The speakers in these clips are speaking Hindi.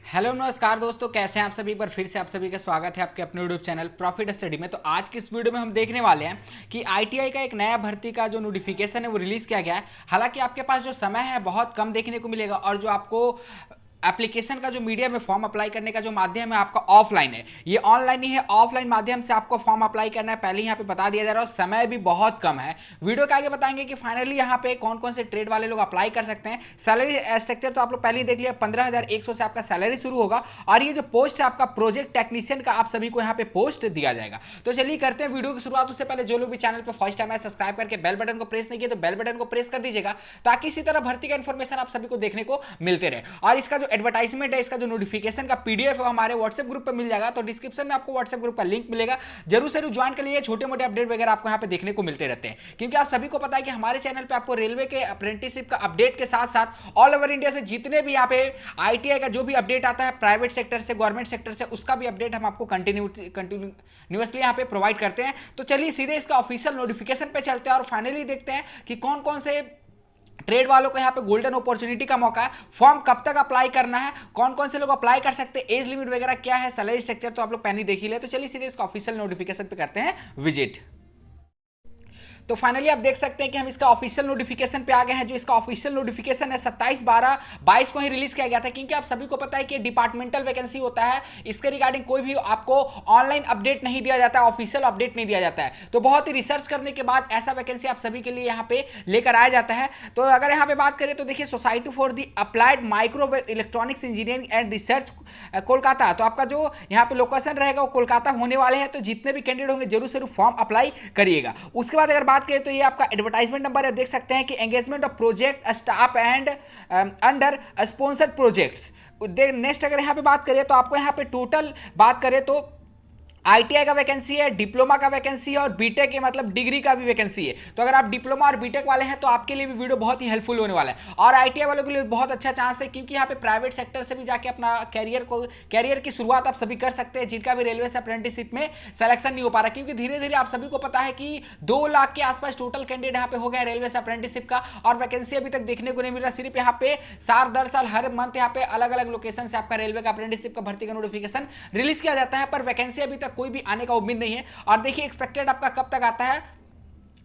हेलो नमस्कार दोस्तों, कैसे हैं आप सभी। पर फिर से आप सभी का स्वागत है आपके अपने यूट्यूब चैनल प्रॉफिट स्टडी में। तो आज की इस वीडियो में हम देखने वाले हैं कि आईटीआई का एक नया भर्ती का जो नोटिफिकेशन है वो रिलीज़ किया गया है। हालांकि आपके पास जो समय है बहुत कम देखने को मिलेगा और जो आपको एप्लीकेशन का जो मीडियम में फॉर्म अप्लाई करने का जो माध्यम है आपका ऑफलाइन है, ये ऑनलाइन ही है। ऑफलाइन माध्यम से आपको फॉर्म अप्लाई करना है, पहले यहाँ पे बता दिया जा रहा है और समय भी बहुत कम है। वीडियो के आगे बताएंगे कि फाइनली यहाँ पे कौन कौन से ट्रेड वाले लोग अप्लाई कर सकते हैं। सैलरी स्ट्रक्चर तो आप लोग पहले ही देख लिया, 15,100 से आपका सैलरी शुरू होगा और ये जो पोस्ट है आपका प्रोजेक्ट टेक्नीशियन का, आप सभी को यहाँ पे पोस्ट दिया जाएगा। तो चलिए करते हैं वीडियो की शुरुआत। उससे पहले जो लोग भी चैनल पर फर्स्ट टाइम है सब्सक्राइब करके बेल बटन को प्रेस नहीं किया तो बेल बटन को प्रेस कर दीजिएगा, ताकि इसी तरह भर्ती का इन्फॉर्मेशन आप सभी को देखने को मिलते रहे। और इसका जो एडवर्टाइजमेंट है, इसका जो नोटिफिकेशन का पीडीएफ है हमारे व्हाट्सएप ग्रुप पे मिल जाएगा। तो डिस्क्रिप्शन में आपको व्हाट्सएप ग्रुप का लिंक मिलेगा, जरूर से ज्वाइन कर लीजिए। छोटे मोटे अपडेट वगैरह आपको यहाँ पे देखने को मिलते रहते हैं, क्योंकि आप सभी को पता है कि हमारे चैनल पे आपको रेलवे के अप्रेंटिसशिप का अपडेट के साथ साथ ऑल ओवर इंडिया से जितने भी यहाँ पे आईटीआई का जो भी अपडेट आता है, प्राइवेट सेक्टर से गवर्नमेंट सेक्टर से, उसका भी अपडेट हम आपको कंटिन्यूअसली यहाँ पे प्रोवाइड करते हैं। तो चलिए सीधे इसका ऑफिशियल नोटिफिकेशन पे चलते हैं और फाइनली देखते हैं कि कौन कौन से ट्रेड वालों को यहाँ पे गोल्डन अपॉर्चुनिटी का मौका है। फॉर्म कब तक अप्लाई करना है, कौन कौन से लोग अप्लाई कर सकते हैं, एज लिमिट वगैरह क्या है, सैलरी स्ट्रक्चर तो आप लोग पहले देख ही ले। तो चलिए सीधे इसका ऑफिशियल नोटिफिकेशन पे करते हैं विजिट। तो फाइनली आप देख सकते हैं कि हम इसका ऑफिशियल नोटिफिकेशन पे आ गए हैं। जो इसका ऑफिशियल नोटिफिकेशन है 27/12/22 को ही रिलीज किया गया था, क्योंकि आप सभी को पता है कि डिपार्टमेंटल वैकेंसी होता है, इसके रिगार्डिंग कोई भी आपको ऑनलाइन अपडेट नहीं दिया जाता है, ऑफिशियल अपडेट नहीं दिया जाता है। तो बहुत ही रिसर्च करने के बाद ऐसा वैकेंसी आप सभी के लिए यहाँ पे लेकर आया जाता है। तो अगर यहाँ पे बात करें तो देखिए, society for the applied micro electronics engineering and research Kolkata, तो आपका जो यहाँ पे लोकेशन रहेगा वो कोलकाता होने वाले हैं। तो जितने भी कैंडिडेट होंगे जरूर से फॉर्म अप्लाई करिएगा। उसके बाद अगर बात करें तो ये आपका एडवर्टाइजमेंट नंबर है, देख सकते हैं कि engagement of project staff and under sponsored projects. Next अगर यहाँ पे बात करें तो आपको यहाँ पे टोटल बात करें तो आईटीआई का वैकेंसी है, डिप्लोमा का वैकेंसी है और बीटेक के मतलब डिग्री का भी वैकेंसी है। तो अगर आप डिप्लोमा और बीटेक वाले हैं तो आपके लिए भी वीडियो बहुत ही हेल्पफुल होने वाला है। और आईटीआई वालों के लिए बहुत अच्छा चांस है, क्योंकि यहाँ पे प्राइवेट सेक्टर से भी जाके अपना कैरियर की शुरुआत आप सभी कर सकते हैं, जिनका भी रेलवे से अप्रेंटिसशिप में सिलेक्शन नहीं हो पा रहा। क्योंकि धीरे धीरे आप सभी को पता है कि 2 लाख के आसपास टोटल कैंडिडेट यहाँ पे हो गया रेलवे से अप्रेंटिसशिप का, और वैकेंसी अभी तक देखने को नहीं मिल रहा। सिर्फ यहाँ पे साल दर साल हर मंथ यहाँ पे अलग अलग लोकेशन से आपका रेलवे का अप्रेंटिसशिप का भर्ती का नोटिफिकेशन रिलीज किया जाता है, पर वैकेंसी अभी तक कोई भी आने का उम्मीद नहीं है। और देखिए एक्सपेक्टेड आपका कब तक आता है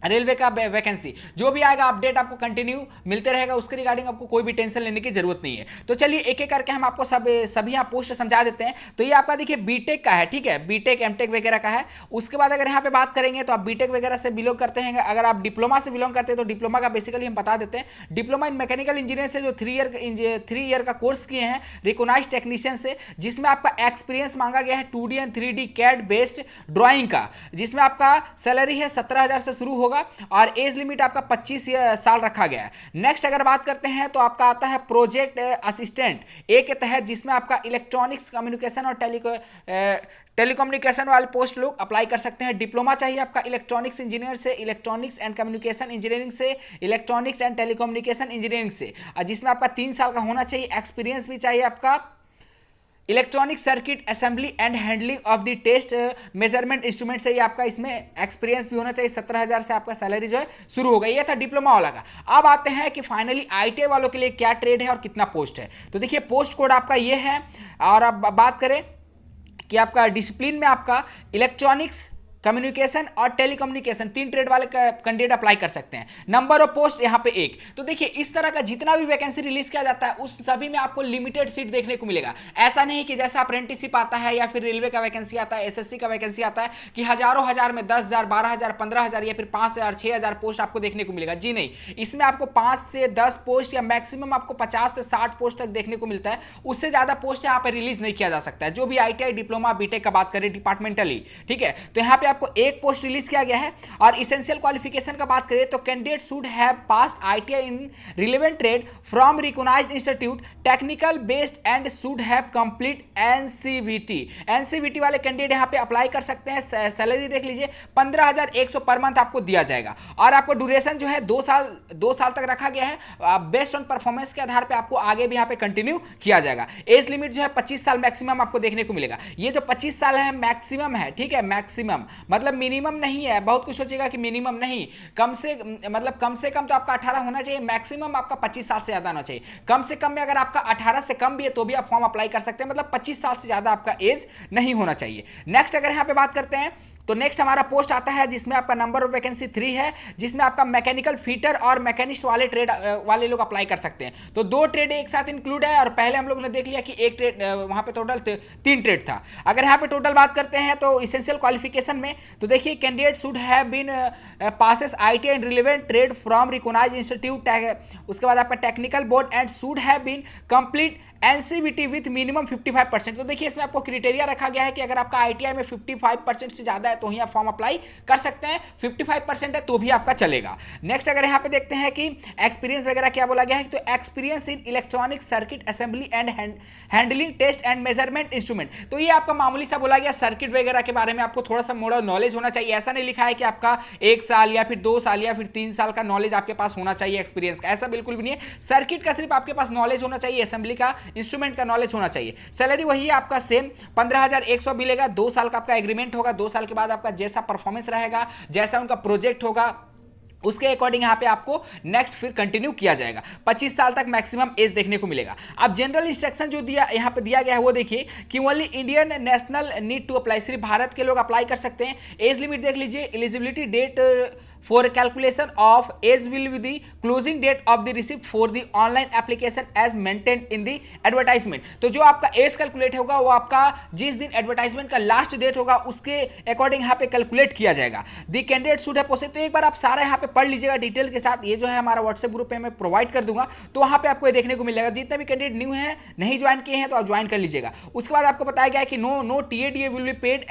रेलवे का वैकेंसी, जो भी आएगा अपडेट आपको कंटिन्यू मिलते रहेगा, उसके रिगार्डिंग आपको कोई भी टेंशन लेने की जरूरत नहीं है। तो चलिए एक एक करके हम आपको सभी यहाँ पोस्ट समझा देते हैं। तो ये आपका देखिए बीटेक का है, ठीक है, बीटेक एमटेक वगैरह का है। उसके बाद अगर यहाँ पे बात करेंगे तो आप बीटेक वगैरह से बिलोंग करते हैं, अगर आप डिप्लोमा से बिलोंग करते हैं तो डिप्लोमा का बेसिकली हम बता देते हैं। डिप्लोमा इन मैकेनिकल इंजीनियर से जो 3 ईयर का कोर्स किए हैं रिकॉग्नाइज्ड टेक्नीशियन से, जिसमें आपका एक्सपीरियंस मांगा गया है 2D and 3D CAD based drawing का, जिसमें आपका सैलरी है 17,000 से शुरू होगा और एज लिमिट आपका 25 साल रखा गया है। नेक्स्ट अगर बात करते हैं तो आपका आता है प्रोजेक्ट असिस्टेंट ए के तहत, जिसमें आपका इलेक्ट्रॉनिक्स कम्युनिकेशन और टेलीकम्युनिकेशन वाले पोस्ट लोग अप्लाई कर सकते हैं। डिप्लोमा चाहिए आपका इलेक्ट्रॉनिक्स इंजीनियर से, इलेक्ट्रॉनिक्स एंड कम्युनिकेशन इंजीनियरिंग से, इलेक्ट्रॉनिक्स एंड टेलीकम्युनिकेशन इंजीनियरिंग से, जिसमें आपका 3 साल का होना चाहिए। एक्सपीरियंस भी चाहिए आपका electronic circuit assembly and handling of the test measurement instrument से, ये आपका इसमें एक्सपीरियंस भी होना चाहिए। 17,000 से आपका सैलरी जो है शुरू होगा। ये था डिप्लोमा वाला का। अब आते हैं कि फाइनली आईटीआई वालों के लिए क्या ट्रेड है और कितना पोस्ट है। तो देखिए पोस्ट कोड आपका ये है, और अब बात करें कि आपका डिसिप्लिन में आपका इलेक्ट्रॉनिक्स, कम्युनिकेशन और टेलीकम्युनिकेशन 3 ट्रेड वाले कैंडिडेट अप्लाई कर सकते हैं। नंबर ऑफ पोस्ट यहाँ पे 1। तो देखिए इस तरह का जितना भी वैकेंसी रिलीज किया जाता है उस सभी में आपको लिमिटेड सीट देखने को मिलेगा। ऐसा नहीं कि जैसा अप्रेंटिसशिप आता है या फिर रेलवे का वैकेंसी आता है, एसएससी का वैकेंसी आता है कि हजारों हजार में 10,000, 12,000, 15,000 या फिर 5,000, 6,000 पोस्ट आपको देखने को मिलेगा। जी नहीं, इसमें आपको 5 से 10 पोस्ट या मैक्सिमम आपको 50 से 60 पोस्ट तक देखने को मिलता है। उससे ज्यादा पोस्ट यहाँ पे रिलीज नहीं किया जा सकता है, जो भी आईटीआई, डिप्लोमा, बीटेक का बात करें डिपार्टमेंटली, ठीक है। तो यहाँ पे आपको 1 पोस्ट रिलीज किया गया है। और इसेंशियल क्वालिफिकेशन का बात करें तो candidate should have passed ITI in relevant trade from recognised institute technical based and should have complete NCVT. NCVT वाले कैंडिडेट यहाँ पे अप्लाई कर सकते हैं। सैलरी देख लीजिए 15,100 पर मंथ आपको दिया जाएगा। और आपको ड्यूरेशन जो है 2 साल तक रखा गया है। बेस्ड ऑन परफॉर्मेंस के आधार पर आपको आगे भी यहाँ पे कंटिन्यू किया जाएगा। एज लिमिट जो है 25 साल मैक्सिमम आपको देखने को मिलेगा। ये जो 25 साल है मैक्सिमम है, ठीक है, मैक्सिमम। मतलब मिनिमम नहीं है। बहुत कुछ सोचेगा कि मिनिमम नहीं, कम से कम तो आपका 18 होना चाहिए, मैक्सिमम आपका 25 साल से ज्यादा होना चाहिए। कम से कम में अगर आपका 18 से कम भी है तो भी आप फॉर्म अप्लाई कर सकते हैं, मतलब 25 साल से ज्यादा आपका एज नहीं होना चाहिए। नेक्स्ट अगर यहां पे बात करते हैं तो नेक्स्ट हमारा पोस्ट आता है जिसमें आपका नंबर ऑफ वैकेंसी 3 है, जिसमें आपका मैकेनिकल फिटर और मैकेनिस्ट वाले ट्रेड वाले लोग अप्लाई कर सकते हैं। तो 2 ट्रेड एक साथ इंक्लूड है, और पहले हम लोग ने देख लिया कि एक ट्रेड वहां पे टोटल 3 ट्रेड था। अगर यहाँ पे टोटल बात करते हैं तो इसेंशियल क्वालिफिकेशन में तो देखिए candidate should have been passes ITI in relevant trade from recognised institute, उसके बाद आपका technical board and should have been complete NCBT with minimum 55%। तो देखिए इसमें आपको क्राइटेरिया रखा गया है कि अगर आपका आईटीआई में 55% से ज्यादा है तो ही आप फॉर्म अप्लाई कर सकते हैं, 55% है तो भी आपका चलेगा। नेक्स्ट अगर यहाँ पे देखते हैं कि एक्सपीरियंस वगैरह क्या बोला गया है, तो experience in electronic circuit assembly and handling test and measurement instrument. तो ये आपका मामूली सा बोला गया, सर्किट वगैरह के बारे में आपको थोड़ा सा मोड़ा नॉलेज होना चाहिए। ऐसा नहीं लिखा है कि आपका 1 साल या फिर 2 साल या फिर 3 साल का नॉलेज आपके पास होना चाहिए एक्सपीरियंस का, ऐसा बिल्कुल भी नहीं है। सर्किट का सिर्फ आपके पास नॉलेज होना चाहिए, असेंबली का इंस्ट्रूमेंट का नॉलेज होना चाहिए। सैलरी वही है आपका सेम 15,100 मिलेगा, 2 साल का आपका एग्रीमेंट होगा। 2 साल के बाद आपका जैसा परफॉर्मेंस रहेगा, जैसा उनका प्रोजेक्ट होगा, उसके अकॉर्डिंग यहां पे आपको नेक्स्ट फिर कंटिन्यू किया जाएगा। 25 साल तक मैक्सिमम एज देखने को मिलेगा। अब जनरल इंस्ट्रक्शन जो दिया यहां पे दिया गया है वो देखिए कि only Indian national need to apply, सिर्फ भारत के लोग अप्लाई कर सकते हैं। एज लिमिट देख लीजिए, eligibility date for calculation of age will be the closing date of the receipt for the online application as maintained in the advertisement। तो जो आपका एज कैलकुलेट होगा वो आपका जिस दिन एडवर्टाइजमेंट का लास्ट डेट होगा उसके अकॉर्डिंग यहाँ पे कैलकुलेट किया जाएगा। The candidate should have possess, तो एक बार आप सारा यहाँ पे पढ़ लीजिएगा डिटेल के साथ। ये जो है हमारा व्हाट्सएप ग्रुप पे मैं प्रोवाइड कर दूंगा, तो वहाँ पे आपको ये देखने को मिलेगा। जितने भी कैंडिडेट न्यू है, नहीं ज्वाइन किए हैं तो आप ज्वाइन कर लीजिएगा। उसके बाद आपको बताया गया है कि no TADA will be paid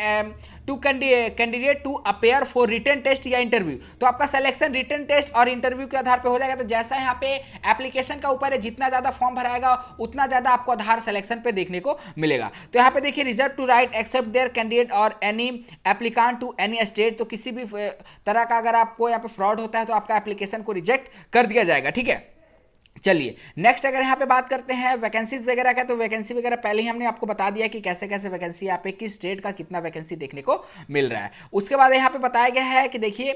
to candidate to appear for written test या इंटरव्यू। तो आपका सिलेक्शन रिटन टेस्ट और इंटरव्यू के आधार पे हो जाएगा। तो जैसा यहाँ पे एप्लीकेशन का ऊपर है, जितना ज्यादा फॉर्म भराएगा उतना ज्यादा आपको आधार सिलेक्शन पे देखने को मिलेगा। तो यहाँ पे देखिए reserve to right except their candidate और any applicant to any state. तो किसी भी तरह का अगर आपको यहाँ पे फ्रॉड होता है तो आपका एप्लीकेशन को रिजेक्ट कर दिया जाएगा, ठीक है। चलिए नेक्स्ट अगर यहाँ पे बात करते हैं वैकेंसीज वगैरह का, तो वैकेंसी वगैरह पहले ही हमने आपको बता दिया कि कैसे कैसे वैकेंसी यहाँ पे किस स्टेट का कितना वैकेंसी देखने को मिल रहा है। उसके बाद यहाँ पे बताया गया है कि देखिए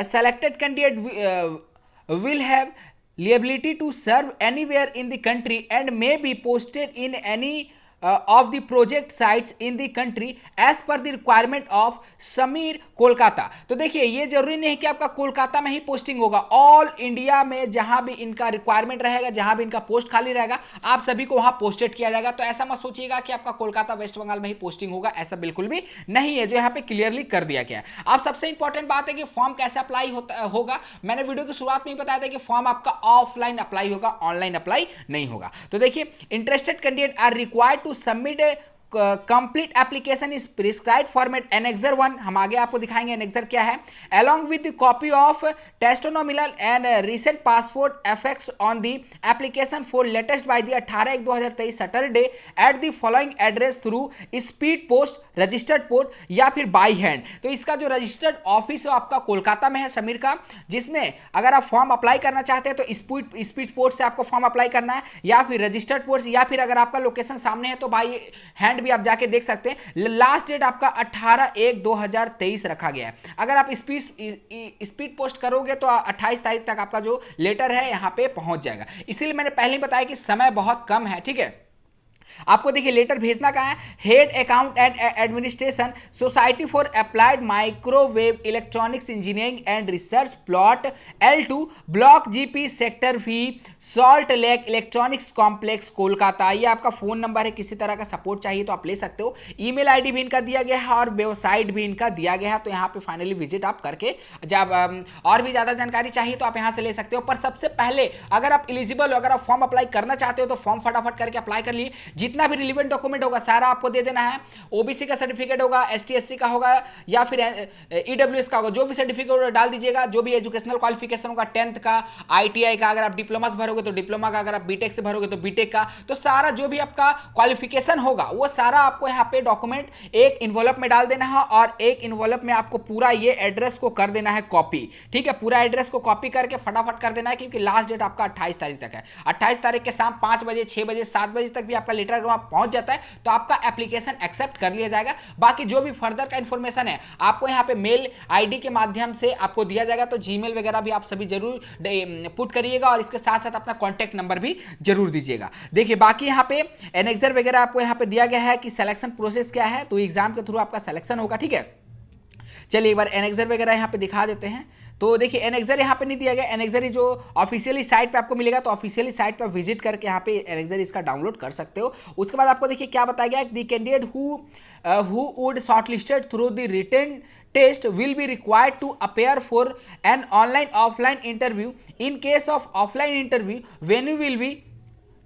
selected candidate will have liability to serve anywhere in the country and may be posted in any of the project sites in the country as per the requirement of Sameer Kolkata. तो देखिए ये जरूरी नहीं है कि आपका कोलकाता में ही पोस्टिंग होगा, ऑल इंडिया में जहां भी इनका रिक्वायरमेंट रहेगा, जहां भी इनका पोस्ट खाली रहेगा, आप सभी को वहां पोस्टेड किया जाएगा। तो ऐसा मत सोचिएगा कि आपका कोलकाता वेस्ट बंगाल में ही पोस्टिंग होगा, ऐसा बिल्कुल भी नहीं है, जो यहाँ पे क्लियरली कर दिया गया है। अब सबसे इंपॉर्टेंट बात है कि फॉर्म कैसे अप्लाई होगा। मैंने वीडियो की शुरुआत में ही बताया था कि फॉर्म आपका ऑफलाइन अप्लाई होगा, ऑनलाइन अप्लाई नहीं होगा। तो देखिए interested candidate are required to submit complete application is prescribed format annexure 1, हम आगे आपको दिखाएंगे एनेक्सर क्या है, along with the copy of testimonial and recent passport effects on the application for latest by the 18/1/2023 Saturday at the following address through speed post, registered port या फिर बाई हैंड। तो इसका जो रजिस्टर्ड ऑफिस है आपका कोलकाता में है समीर का, जिसमें अगर आप फॉर्म अप्लाई करना चाहते हैं तो स्पीड पोर्ट से आपको फॉर्म अप्लाई करना है, या फिर रजिस्टर्ड पोर्ट, या फिर अगर आपका लोकेशन सामने है तो बाई हैंड भी आप जाके देख सकते हैं। लास्ट डेट आपका 18/1/2023 रखा गया है। अगर आप स्पीड पोस्ट करोगे तो 28 तारीख तक आपका जो लेटर है यहां पे पहुंच जाएगा। इसीलिए मैंने पहले ही बताया कि समय बहुत कम है, ठीक है। आपको देखिए लेटर भेजना कहाँ है, head account and administration, society for applied microwave electronics engineering and research, plot L2, block GP, sector V, salt lake electronics complex, Kolkata. ये आपका फोन नंबर है, किसी तरह का सपोर्ट चाहिए तो आप ले सकते हो। ईमेल आईडी भी इनका दिया गया है और वेबसाइट भी इनका दिया गया है। तो यहाँ पे फाइनली विजिट आप करके जब और भी ज्यादा जानकारी चाहिए तो आप यहाँ से ले सकते हो। पर सबसे पहले अगर आप एलिजिबल हो, अगर आप फॉर्म अप्लाई करना चाहते हो तो फॉर्म फटाफट करके अप्लाई कर लिए। जितना भी रिलेवेंट डॉक्यूमेंट होगा सारा आपको दे देना है। ओबीसी का सर्टिफिकेट होगा, ST/SC का होगा या फिर EWS का होगा, जो भी सर्टिफिकेट डाल दीजिएगा। जो भी एजुकेशनल क्वालिफिकेशन होगा 10th का, ITI का, अगर आप डिप्लोमा से भरोगे तो डिप्लोमा का, अगर आप बीटेक से भरोगे तो बीटेक का। तो सारा जो भी आपका क्वालिफिकेशन होगा वो सारा आपको यहाँ पे डॉक्यूमेंट एक इन्वॉल्व में डाल देना है, और एक इन्वॉल्व में आपको पूरा ये एड्रेस को कर देना है कॉपी, ठीक है। पूरा एड्रेस को कॉपी करके फटाफट कर देना है, क्योंकि लास्ट डेट आपका 28 तारीख तक है। 28 तारीख के शाम 5 बजे, 6 बजे, 7 बजे तक भी आपका लेटर अगर वहां पहुंच जाता है तो आपका एप्लीकेशन एक्सेप्ट कर लिया जाएगा। बाकी जो भी फर्दर का इंफॉर्मेशन है आपको यहाँ पे मेल आईडी के माध्यम से आपको दिया जाएगा, तो जीमेल वगैरह भी आप सभी जरूर पुट करिएगा और इसके साथ साथ अपना कॉन्टैक्ट नंबर भी जरूर दीजिएगा। देखिए बाकी यहाँ पे एनेक्सर वगैरह आपको यहाँ पे दिया गया है कि सिलेक्शन प्रोसेस क्या है, तो एग्जाम के थ्रू आपका सिलेक्शन होगा। ठीक है, चलिए एक बार एनेक्सर वगैरह यहाँ पे दिखा देते हैं। तो देखिए एनेक्सर यहाँ पे नहीं दिया गया, एनेक्सर जो ऑफिशियली साइट पे आपको मिलेगा, तो ऑफिशियली साइट पर विजिट करके यहाँ पे एनेक्सर इसका डाउनलोड कर सकते हो। उसके बाद आपको देखिए क्या बताया गया, the candidate who would shortlisted through the written test will be required to appear for an online offline interview. In case of offline interview venue will be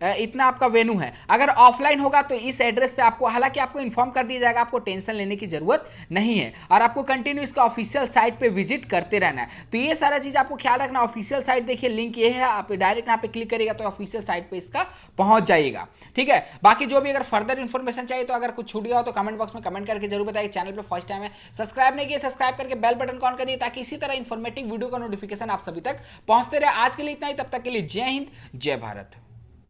इतना आपका वेन्यू है। अगर ऑफलाइन होगा तो इस एड्रेस पे आपको, हालांकि आपको इन्फॉर्म कर दिया जाएगा, आपको टेंशन लेने की जरूरत नहीं है और आपको कंटिन्यू इसका ऑफिशियल साइट पे विजिट करते रहना है। तो ये सारा चीज आपको ख्याल रखना। ऑफिशियल साइट देखिए लिंक ये है, आप डायरेक्ट यहाँ पे क्लिक करिएगा तो ऑफिशियल साइट पे इसका पहुंच जाएगा। ठीक है, बाकी जो भी अगर फर्दर इन्फॉर्मेशन चाहिए तो अगर कुछ छूट गया हो तो कमेंट बॉक्स में कमेंट करके जरूर बताइए। चैनल पर फर्स्ट टाइम है, सब्सक्राइब नहीं किया सब्सक्राइब करके बेल बटन ऑन करिए ताकि इसी तरह इन्फॉर्मेटिव वीडियो का नोटिफिकेशन आप सभी तक पहुंचते रहे। आज के लिए इतना ही, तब तक के लिए जय हिंद जय भारत।